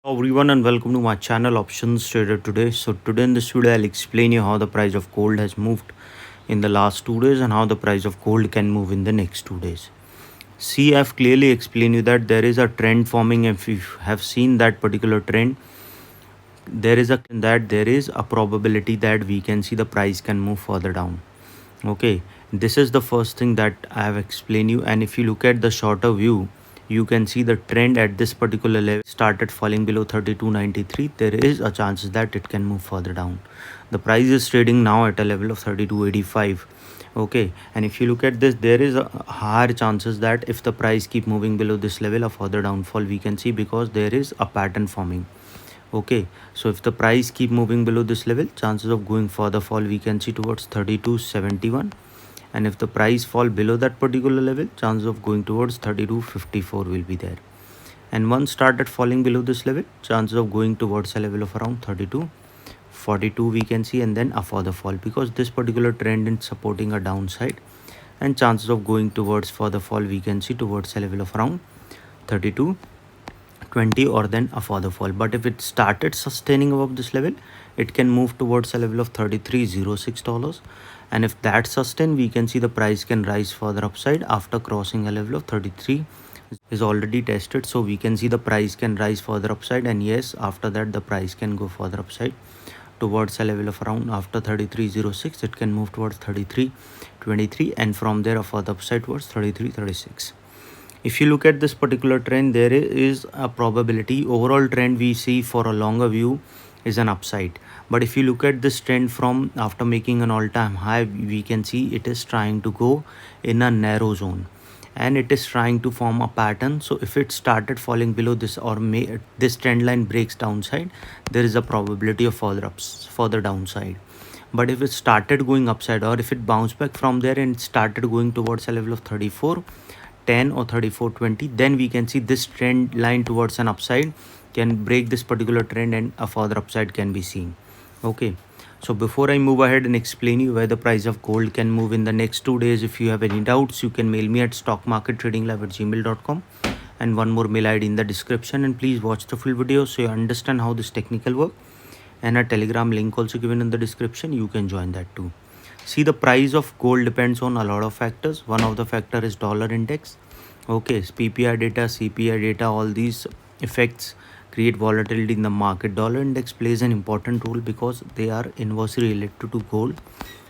Hello everyone and welcome to my channel Options Trader Today. So today in this video I'll explain you how the price of gold has moved in the last 2 days and how the price of gold can move in the next 2 days. See, I've clearly explained you that there is a trend forming. If you have seen that particular trend, there is a probability that we can see the price can move further down. Okay, this is the first thing that I have explained you, and if you look at the shorter view, you can see the trend at this particular level started falling below 32.93. There is a chance that it can move further down. The price is trading now at a level of 32.85. Okay, and if you look at this, there is a higher chances that if the price keep moving below this level, a further downfall we can see, because there is a pattern forming. Okay, so if the price keep moving below this level, chances of going further fall we can see towards 32.71, and if the price fall below that particular level, chances of going towards 32.54 will be there. And once started falling below this level, chances of going towards a level of around 32.42 we can see, and then a further fall, because this particular trend is supporting a downside, and chances of going towards further fall we can see towards a level of around 32.20 or then a further fall. But if it started sustaining above this level, it can move towards a level of $33.06, and if that sustain, we can see the price can rise further upside after crossing a level of 33 is already tested. So we can see the price can rise further upside, and yes, after that the price can go further upside towards a level of around, after 33.06 it can move towards 33.23, and from there a further upside towards 33.36. If you look at this particular trend, there is a probability overall trend we see for a longer view is an upside. But if you look at this trend from after making an all-time high, we can see it is trying to go in a narrow zone, and it is trying to form a pattern. So if it started falling below this, or this trend line breaks downside, there is a probability of further downside. But if it started going upside, or if it bounced back from there and started going towards a level of 34.10 or 34.20, then we can see this trend line towards an upside can break this particular trend, and a further upside can be seen. Okay, so before I move ahead and explain you where the price of gold can move in the next 2 days, if you have any doubts, you can mail me at stockmarkettradinglive@gmail.com, and one more mail ID in the description. And please watch the full video so you understand how this technical work, and a telegram link also given in the description, you can join that too. See, the price of gold depends on a lot of factors. One of the factor is dollar index. Okay, PPI data, CPI data, all these effects create volatility in the market. Dollar index plays an important role because they are inversely related to gold.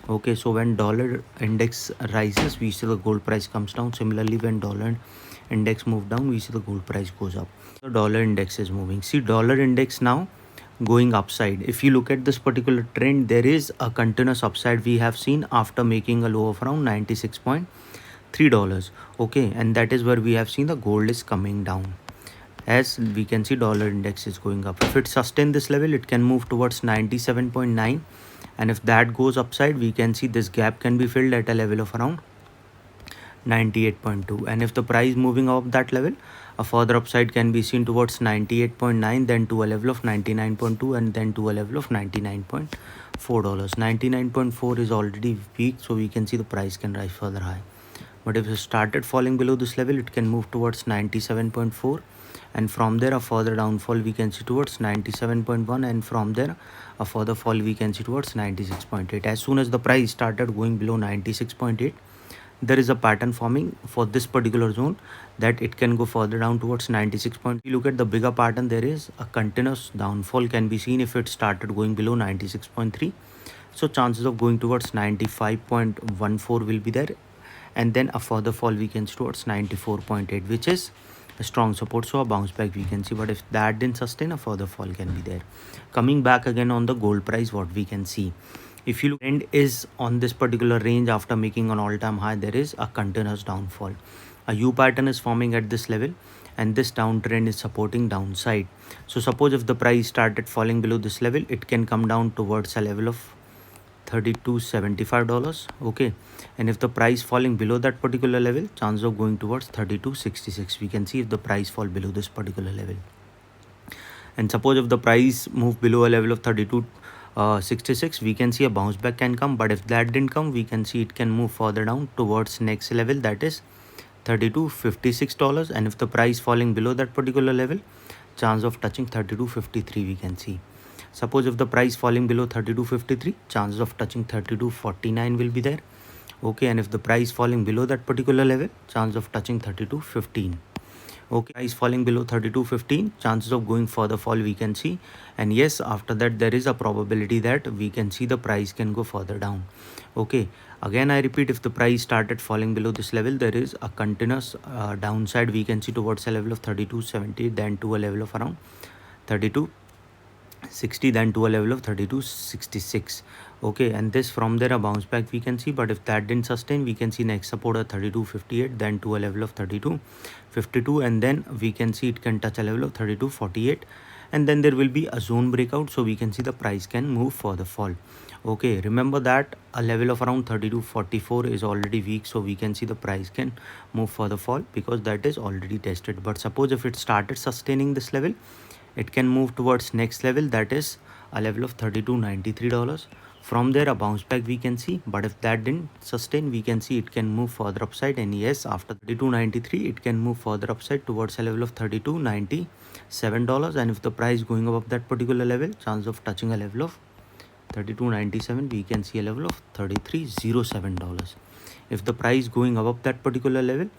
Okay, so when dollar index rises, we see the gold price comes down. Similarly, when dollar index move down, we see the gold price goes up. The dollar index is moving. See, dollar index now going upside. If you look at this particular trend, there is a continuous upside we have seen after making a low of around $96.3. Okay, and that is where we have seen the gold is coming down. As we can see, dollar index is going up. If it sustains this level, it can move towards 97.9, and if that goes upside, we can see this gap can be filled at a level of around 98.2, and if the price moving up that level, a further upside can be seen towards 98.9, then to a level of 99.2, and then to a level of $99.4. 99.4 is already peak, so we can see the price can rise further high. But if it started falling below this level, it can move towards 97.4, and from there a further downfall we can see towards 97.1, and from there a further fall we can see towards 96.8. As soon as the price started going below 96.8, there is a pattern forming for this particular zone that it can go further down towards 96. If you look at the bigger pattern, there is a continuous downfall can be seen if it started going below 96.3. So chances of going towards 95.14 will be there, and then a further fall we can see towards 94.8, which is a strong support, so a bounce back we can see. But if that didn't sustain, a further fall can be there. Coming back again on the gold price, what we can see, if you look, trend is on this particular range after making an all-time high, there is a continuous downfall. A U pattern is forming at this level, and this downtrend is supporting downside. So suppose if the price started falling below this level, it can come down towards a level of $32.75. Okay, and if the price falling below that particular level, chance of going towards 32.66 we can see if the price fall below this particular level. And suppose if the price move below a level of 32.66, we can see a bounce back can come. But if that didn't come, we can see it can move further down towards next level, that is $32.56. And if the price falling below that particular level, chance of touching 32.53 we can see. Suppose if the price falling below 32.53, chances of touching 32.49 will be there. Okay, and if the price falling below that particular level, chance of touching 32.15. Okay, price falling below 32.15, chances of going further fall we can see. And yes, after that there is a probability that we can see the price can go further down. Okay, again I repeat, if the price started falling below this level, there is a continuous downside we can see towards a level of 32.70, then to a level of around 32.60, then to a level of 32.66. Okay, and this from there a bounce back we can see, but if that didn't sustain, we can see next support at 32.58, then to a level of 32.52, and then we can see it can touch a level of 32.48, and then there will be a zone breakout, so we can see the price can move further fall. Okay, remember that a level of around 32.44 is already weak, so we can see the price can move further fall because that is already tested. But suppose if it started sustaining this level, it can move towards next level, that is a level of $32.93. From there a bounce back we can see, but if that didn't sustain, we can see it can move further upside. And yes, after 32.93 it can move further upside towards a level of $32.97. And if the price going above that particular level, chance of touching a level of 32.97, we can see a level of $33.07. If the price going above that particular level,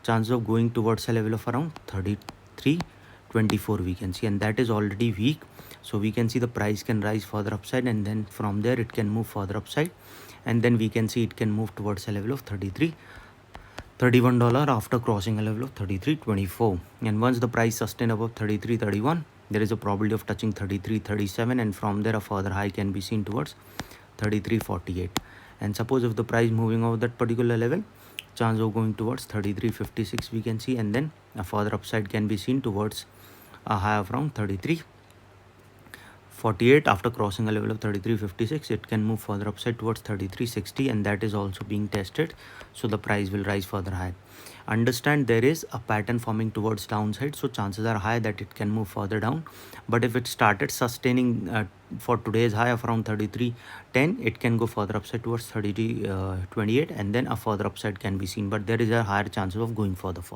chance of going towards a level of around 33.24 we can see, and that is already weak, so we can see the price can rise further upside, and then from there it can move further upside, and then we can see it can move towards a level of $31 after crossing a level of 33.24. And once the price sustain above 33.31, there is a probability of touching 33.37, and from there a further high can be seen towards 33.48. And suppose if the price moving over that particular level, chance of going towards 33.56 we can see, and then a further upside can be seen towards a high of around 33.48. After crossing a level of 33.56, it can move further upside towards 33.60, and that is also being tested, so the price will rise further high. Understand there is a pattern forming towards downside, so chances are high that it can move further down. But if it started sustaining for today's high of around 33.10, it can go further upside towards 33.28, and then a further upside can be seen, but there is a higher chances of going further fall.